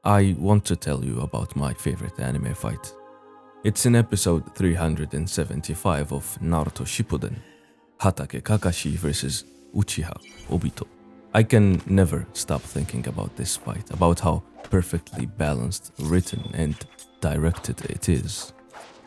I want to tell you about my favorite anime fight. It's in episode 375 of Naruto Shippuden, Hatake Kakashi versus Uchiha Obito. I can never stop thinking about this fight, about how perfectly balanced, written, and directed it is.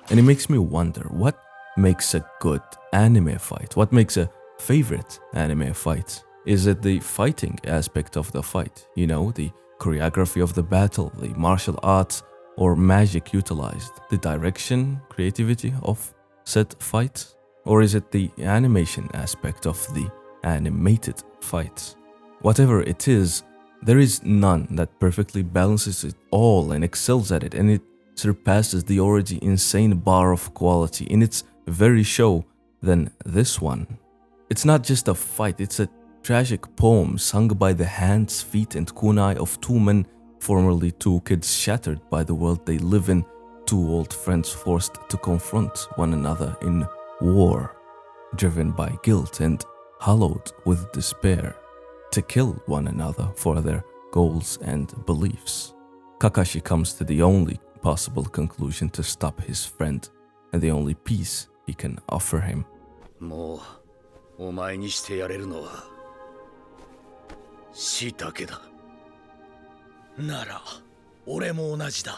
And it makes me wonder, what makes a good anime fight? What makes a favorite anime fight? Is it the fighting aspect of the fight? The choreography of the battle, the martial arts or magic utilized, the direction, creativity of said fight? Or is it the animation aspect of the animated fight? Whatever it is, there is none that perfectly balances it all and excels at it, and it surpasses the already insane bar of quality in its very show than this one. It's not just a fight, it's a tragic poem sung by the hands, feet, and kunai of two men, formerly two kids shattered by the world they live in, two old friends forced to confront one another in war, driven by guilt and hollowed with despair, to kill one another for their goals and beliefs. Kakashi comes to the only possible conclusion to stop his friend and the only peace he can offer him. もうお前にしてやれるのは死だけだ。なら俺も同じだ。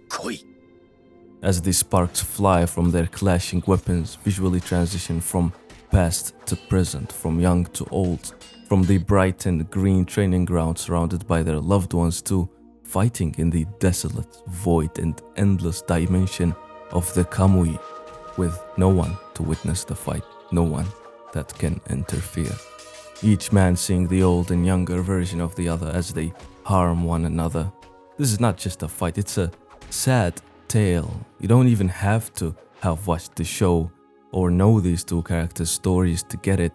来い。 As the sparks fly from their clashing weapons, visually transition from past to present, from young to old, from the bright and green training ground surrounded by their loved ones to fighting in the desolate, void, and endless dimension of the Kamui, with no one to witness the fight, no one that can interfere. Each man seeing the old and younger version of the other as they harm one another. This is not just a fight, it's a sad tale. You don't even have to have watched the show or know these two characters' stories to get it.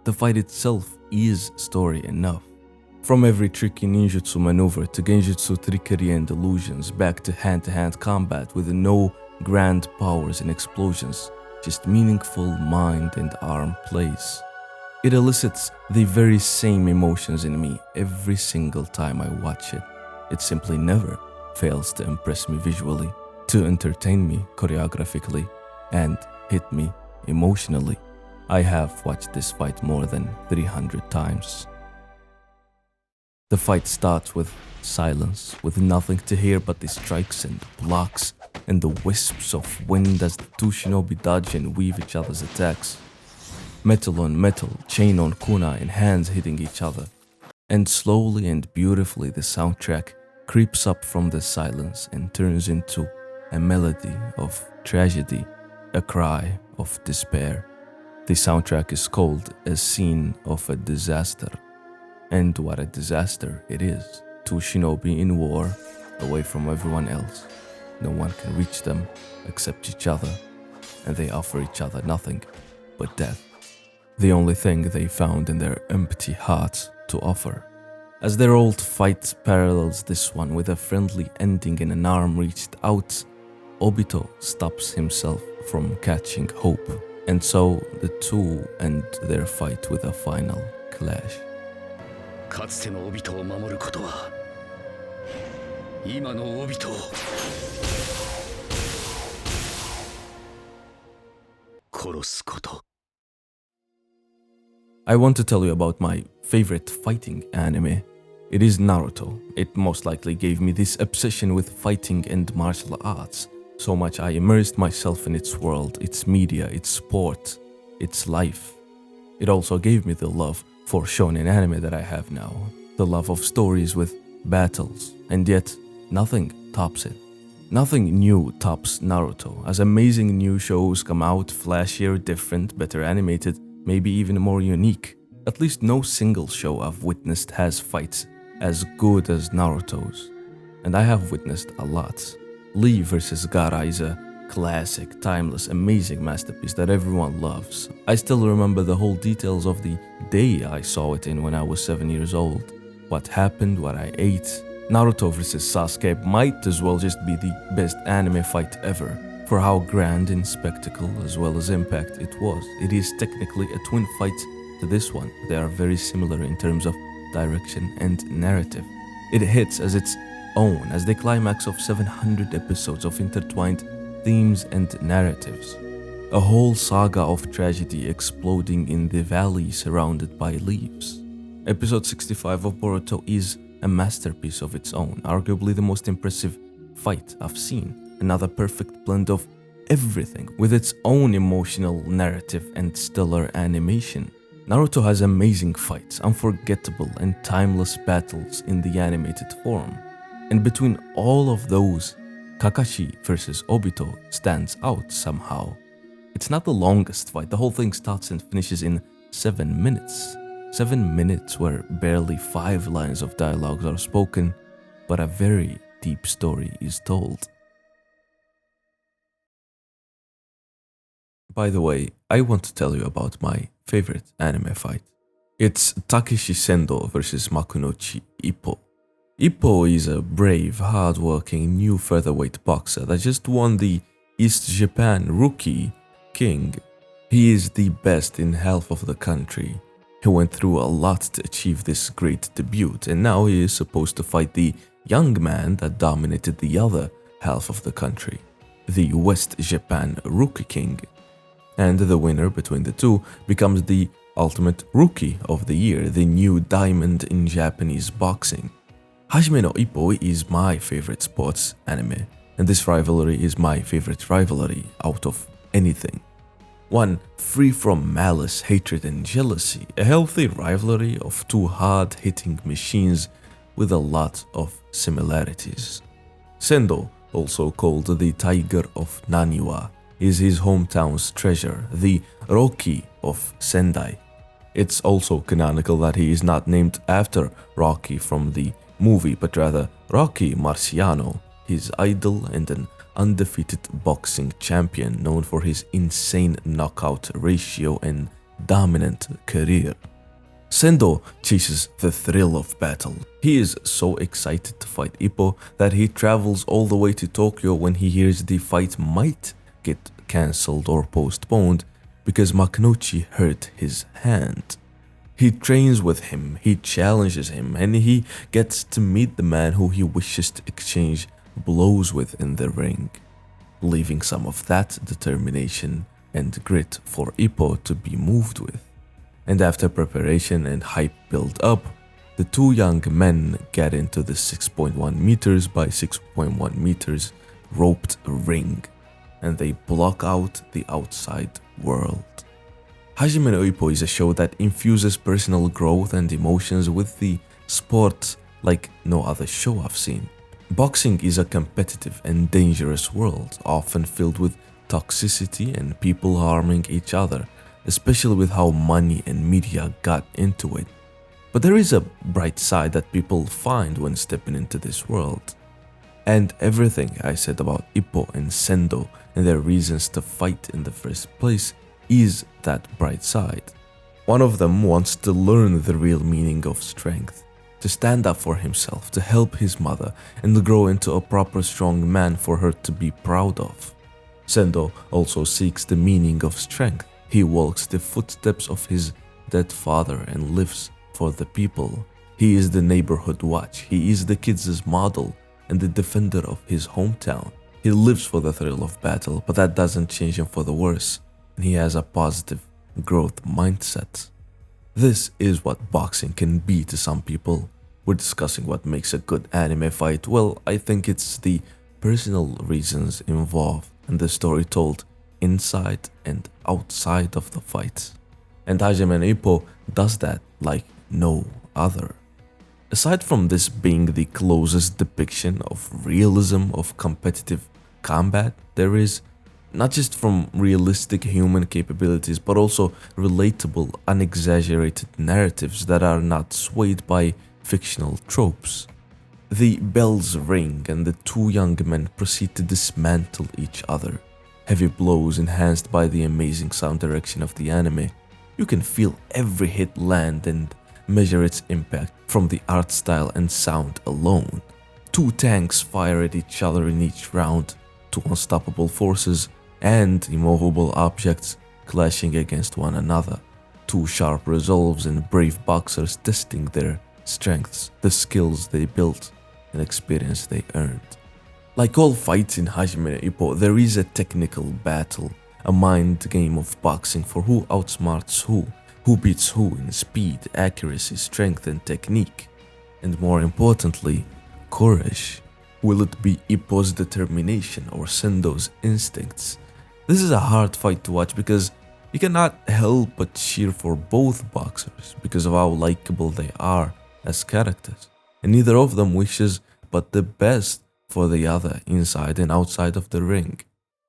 The fight itself is story enough. From every tricky ninjutsu maneuver to genjutsu trickery and illusions, back to hand-to-hand combat with no grand powers and explosions, just meaningful mind and arm plays. It elicits the very same emotions in me every single time I watch it. It simply never fails to impress me visually, to entertain me choreographically, and hit me emotionally. I have watched this fight more than 300 times. The fight starts with silence, with nothing to hear but the strikes and blocks and the wisps of wind as the two shinobi dodge and weave each other's attacks. Metal on metal, chain on kunai, and hands hitting each other. And slowly and beautifully the soundtrack creeps up from the silence and turns into a melody of tragedy, a cry of despair. The soundtrack is called a scene of a disaster. And what a disaster it is. Two shinobi in war, away from everyone else. No one can reach them except each other, and they offer each other nothing but death. The only thing they found in their empty hearts to offer. As their old fight parallels this one with a friendly ending and an arm reached out, Obito stops himself from catching hope, and so the two end their fight with a final clash. かつての帯とを守ることは今の帯とを殺すこと。 I want to tell you about my favorite fighting anime. It is Naruto. It most likely gave me this obsession with fighting and martial arts. So much I immersed myself in its world, its media, its sport, its life. It also gave me the love for shonen anime that I have now. The love of stories with battles. And yet, nothing tops it. Nothing new tops Naruto. As amazing new shows come out, flashier, different, better animated, maybe even more unique. At least no single show I've witnessed has fights as good as Naruto's. And I have witnessed a lot. Lee vs. Gaara is a classic, timeless, amazing masterpiece that everyone loves. I still remember the whole details of the day I saw it in when I was 7 years old. What happened, what I ate. Naruto vs. Sasuke might as well just be the best anime fight ever, for how grand in spectacle as well as impact it was. It is technically a twin fight to this one. They are very similar in terms of direction and narrative. It hits as its own, as the climax of 700 episodes of intertwined themes and narratives. A whole saga of tragedy exploding in the valley surrounded by leaves. Episode 65 of Boruto is a masterpiece of its own, arguably the most impressive fight I've seen. Another perfect blend of everything, with its own emotional narrative and stellar animation. Naruto has amazing fights, unforgettable and timeless battles in the animated form. And between all of those, Kakashi versus Obito stands out somehow. It's not the longest fight, the whole thing starts and finishes in 7 minutes. 7 minutes where barely 5 lines of dialogues are spoken, but a very deep story is told. By the way, I want to tell you about my favorite anime fight. It's Takeshi Sendo versus Makunochi Ippo. Ippo is a brave, hard-working new featherweight boxer that just won the East Japan Rookie King. He is the best in half of the country. He went through a lot to achieve this great debut, and now he is supposed to fight the young man that dominated the other half of the country, the West Japan Rookie King. And the winner between the two becomes the ultimate rookie of the year, the new diamond in Japanese boxing. Hajime no Ippo is my favorite sports anime, and this rivalry is my favorite rivalry out of anything. One free from malice, hatred and jealousy, a healthy rivalry of two hard-hitting machines with a lot of similarities. Sendo, also called the Tiger of Naniwa, is his hometown's treasure, the Rocky of Sendai. It's also canonical that he is not named after Rocky from the movie, but rather Rocky Marciano, his idol and an undefeated boxing champion known for his insane knockout ratio and dominant career. Sendo chases the thrill of battle. He is so excited to fight Ippo that he travels all the way to Tokyo when he hears the fight might get cancelled or postponed because Makunochi hurt his hand. He trains with him, he challenges him, and he gets to meet the man who he wishes to exchange blows with in the ring, leaving some of that determination and grit for Ippo to be moved with. And after preparation and hype build up, the two young men get into the 6.1 meters by 6.1 meters roped ring, and they block out the outside world. Hajime no Ippo is a show that infuses personal growth and emotions with the sport like no other show I've seen. Boxing is a competitive and dangerous world, often filled with toxicity and people harming each other, especially with how money and media got into it. But there is a bright side that people find when stepping into this world. And everything I said about Ippo and Sendo and their reasons to fight in the first place is that bright side. One of them wants to learn the real meaning of strength, to stand up for himself, to help his mother, and to grow into a proper strong man for her to be proud of. Sendo also seeks the meaning of strength. He walks the footsteps of his dead father and lives for the people. He is the neighborhood watch. He is the kids' model and the defender of his hometown. He lives for the thrill of battle, but that doesn't change him for the worse, and he has a positive growth mindset. This is what boxing can be to some people. We're discussing what makes a good anime fight. Well, I think it's the personal reasons involved and the story told inside and outside of the fight. And Hajime no Ippo does that like no other. Aside from this being the closest depiction of realism of competitive combat there is, not just from realistic human capabilities, but also relatable, unexaggerated narratives that are not swayed by fictional tropes. The bells ring and the two young men proceed to dismantle each other. Heavy blows enhanced by the amazing sound direction of the anime. You can feel every hit land and measure its impact from the art style and sound alone. Two tanks fire at each other in each round, two unstoppable forces and immovable objects clashing against one another, two sharp resolves and brave boxers testing their strengths, the skills they built, and experience they earned. Like all fights in Hajime no Ippo, there is a technical battle, a mind game of boxing for who outsmarts who beats who in speed, accuracy, strength, and technique. And more importantly, courage. Will it be Ippo's determination or Sendo's instincts? This is a hard fight to watch because you cannot help but cheer for both boxers because of how likable they are as characters, and neither of them wishes but the best for the other inside and outside of the ring.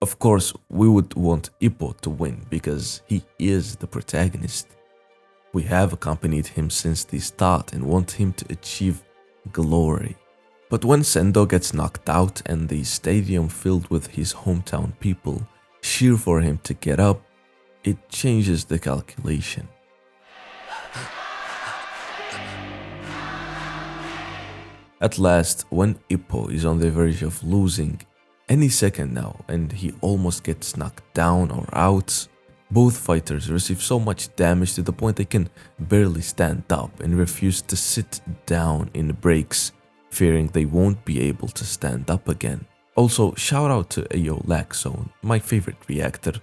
Of course, we would want Ippo to win because he is the protagonist. We have accompanied him since the start and want him to achieve glory. But when Sendo gets knocked out and the stadium filled with his hometown people cheer for him to get up, it changes the calculation. At last, when Ippo is on the verge of losing any second now and he almost gets knocked down or out, both fighters receive so much damage to the point they can barely stand up and refuse to sit down in breaks, fearing they won't be able to stand up again. Also, shout out to Ayo Laxone, my favorite reactor.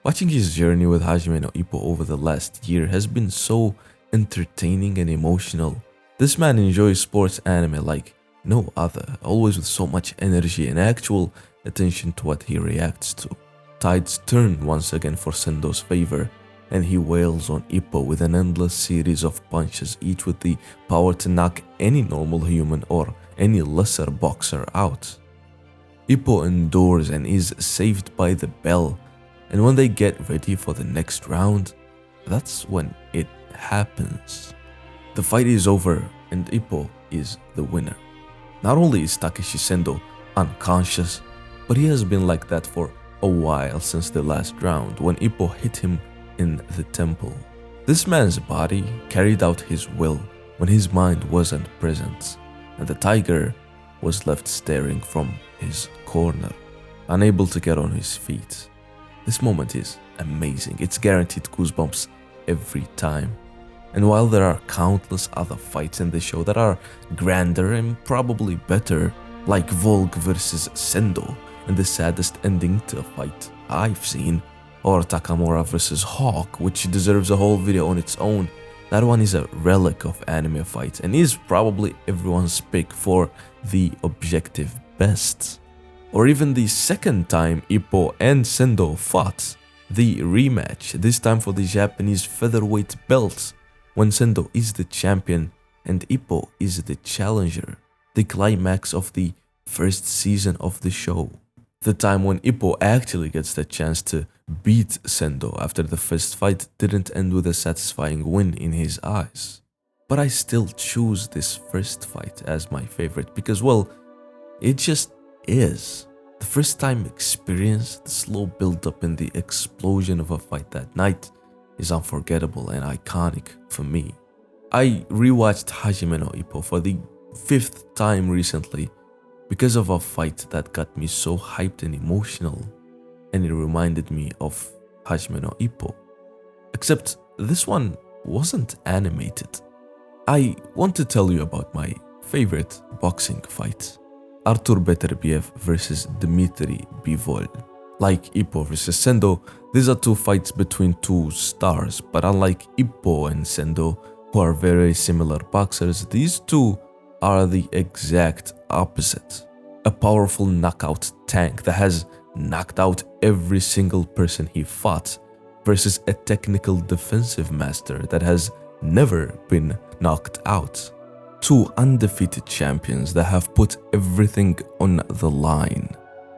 Watching his journey with Hajime no Ippo over the last year has been so entertaining and emotional. This man enjoys sports anime like no other, always with so much energy and actual attention to what he reacts to. Tides turn once again for Sendo's favor, and he wails on Ippo with an endless series of punches, each with the power to knock any normal human or any lesser boxer out. Ippo endures and is saved by the bell, and when they get ready for the next round, that's when it happens. The fight is over and Ippo is the winner. Not only is Takeshi Sendo unconscious, but he has been like that for a while since the last round when Ippo hit him in the temple. This man's body carried out his will when his mind wasn't present, and the tiger was left staring from his corner, unable to get on his feet. This moment is amazing. It's guaranteed goosebumps every time. And while there are countless other fights in the show that are grander and probably better, like Volk vs Sendo and the saddest ending to a fight I've seen, or Takamura vs Hawk, which deserves a whole video on its own, that one is a relic of anime fights and is probably everyone's pick for the objective best. Or even the second time Ippo and Sendo fought, the rematch, this time for the Japanese featherweight belt, when Sendo is the champion and Ippo is the challenger, the climax of the first season of the show. The time when Ippo actually gets the chance to beat Sendo after the first fight didn't end with a satisfying win in his eyes. But I still choose this first fight as my favorite because, well, it just is. The first time experience, the slow build-up and the explosion of a fight that night is unforgettable and iconic for me. I rewatched Hajime no Ippo for the 5th time recently because of a fight that got me so hyped and emotional, and it reminded me of Hajime no Ippo. Except this one wasn't animated. I want to tell you about my favorite boxing fight. Artur Beterbiev versus Dmitry Bivol. Like Ippo versus Sendo, these are two fights between two stars, but unlike Ippo and Sendo, who are very similar boxers, these two are the exact opposite. A powerful knockout tank that has knocked out every single person he fought versus a technical defensive master that has never been knocked out. Two undefeated champions that have put everything on the line.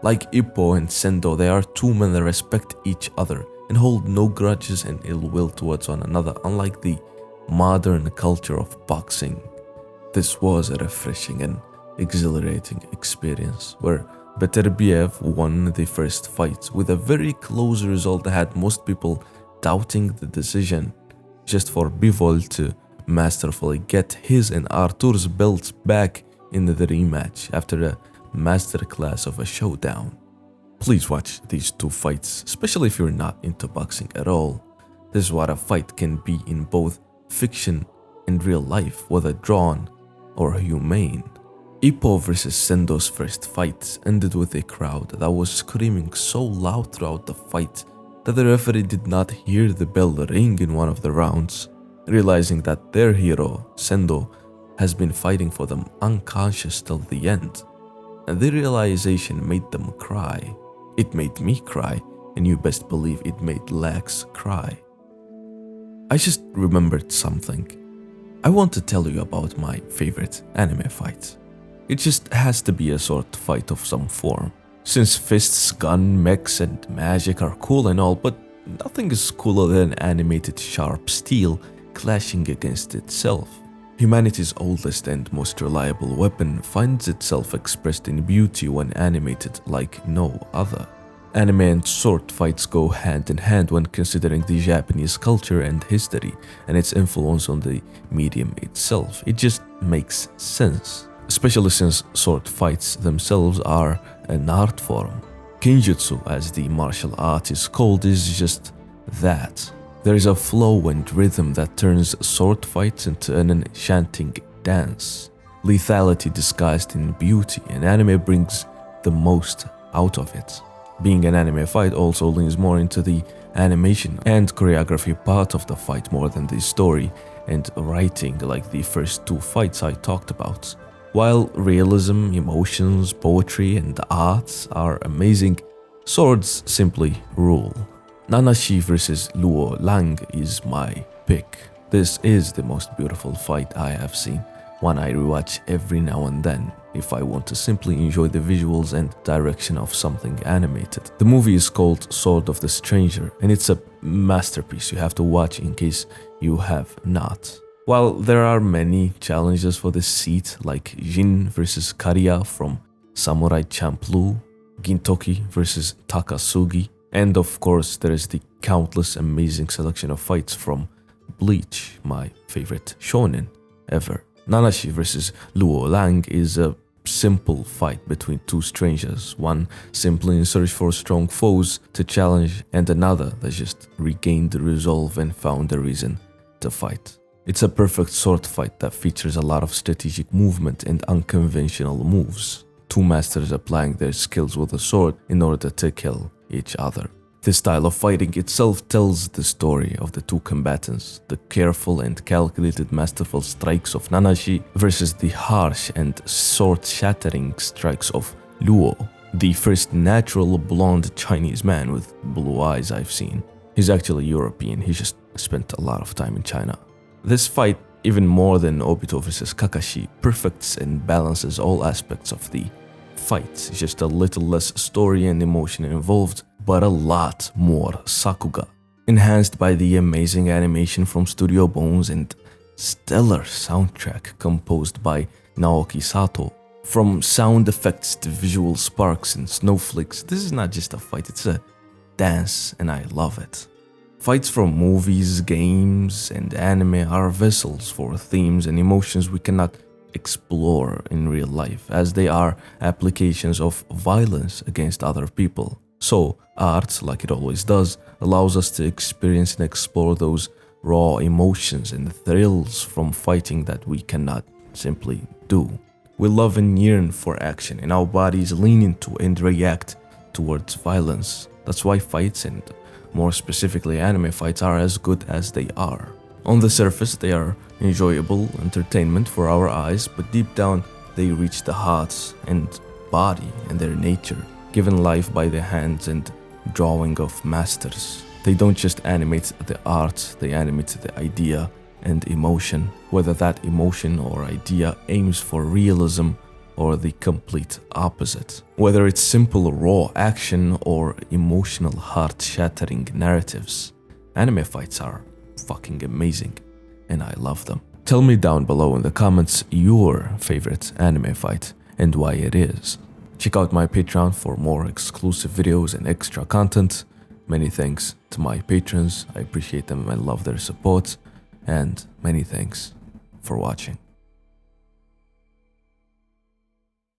Like Ippo and Sendo, they are two men that respect each other and hold no grudges and ill will towards one another, unlike the modern culture of boxing. This was a refreshing and exhilarating experience where Beterbiev won the first fight with a very close result that had most people doubting the decision, just for Bivol to masterfully get his and Artur's belts back in the rematch after a masterclass of a showdown. Please watch these two fights, especially if you're not into boxing at all. This is what a fight can be in both fiction in real life, whether drawn or humane. Ippo vs Sendo's first fight ended with a crowd that was screaming so loud throughout the fight that the referee did not hear the bell ring in one of the rounds. Realizing that their hero, Sendo, has been fighting for them unconscious till the end. And the realization made them cry. It made me cry, and you best believe it made Lex cry. I just remembered something. I want to tell you about my favorite anime fight. It just has to be a sword fight of some form. Since fists, gun, mechs, and magic are cool and all, but nothing is cooler than animated sharp steel clashing against itself. Humanity's oldest and most reliable weapon finds itself expressed in beauty when animated like no other. Anime and sword fights go hand in hand when considering the Japanese culture and history and its influence on the medium itself. It just makes sense, especially since sword fights themselves are an art form. Kinjutsu, as the martial art is called, is just that. There is a flow and rhythm that turns sword fights into an enchanting dance. Lethality disguised in beauty, and anime brings the most out of it. Being an anime fight also leans more into the animation and choreography part of the fight more than the story and writing like the first two fights I talked about. While realism, emotions, poetry, and the arts are amazing, swords simply rule. Nanashi vs Luo Lang is my pick. This is the most beautiful fight I have seen, one I rewatch every now and then if I want to simply enjoy the visuals and direction of something animated. The movie is called Sword of the Stranger, and it's a masterpiece you have to watch in case you have not. While there are many challenges for this seat, like Jin vs Kariya from Samurai Champloo, Gintoki vs Takasugi, and of course there is the countless amazing selection of fights from Bleach, my favorite shonen ever. Nanashi vs Luo Lang is a simple fight between two strangers, one simply in search for strong foes to challenge and another that just regained the resolve and found a reason to fight. It's a perfect sword fight that features a lot of strategic movement and unconventional moves. Two masters applying their skills with a sword in order to kill each other. This style of fighting itself tells the story of the two combatants, the careful and calculated masterful strikes of Nanashi versus the harsh and sword-shattering strikes of Luo, the first natural blonde Chinese man with blue eyes I've seen. He's actually European, he just spent a lot of time in China. This fight, even more than Obito vs Kakashi, perfects and balances all aspects of the fight. Just a little less story and emotion involved, but a lot more sakuga. Enhanced by the amazing animation from Studio Bones and stellar soundtrack composed by Naoki Sato. From sound effects to visual sparks and snowflakes, this is not just a fight, it's a dance, and I love it. Fights from movies, games, and anime are vessels for themes and emotions we cannot explore in real life, as they are applications of violence against other people. So, art, like it always does, allows us to experience and explore those raw emotions and thrills from fighting that we cannot simply do. We love and yearn for action, and our bodies lean into and react towards violence. That's why fights, and more specifically anime fights, are as good as they are. On the surface, they are enjoyable entertainment for our eyes, but deep down, they reach the heart and body and their nature, given life by the hands and drawing of masters. They don't just animate the art, they animate the idea and emotion, whether that emotion or idea aims for realism or the complete opposite. Whether it's simple raw action or emotional heart-shattering narratives, anime fights are fucking amazing, and I love them. Tell me down below in the comments your favorite anime fight and why it is. Check out my Patreon for more exclusive videos and extra content. Many thanks to my patrons, I appreciate them and love their support, and many thanks for watching.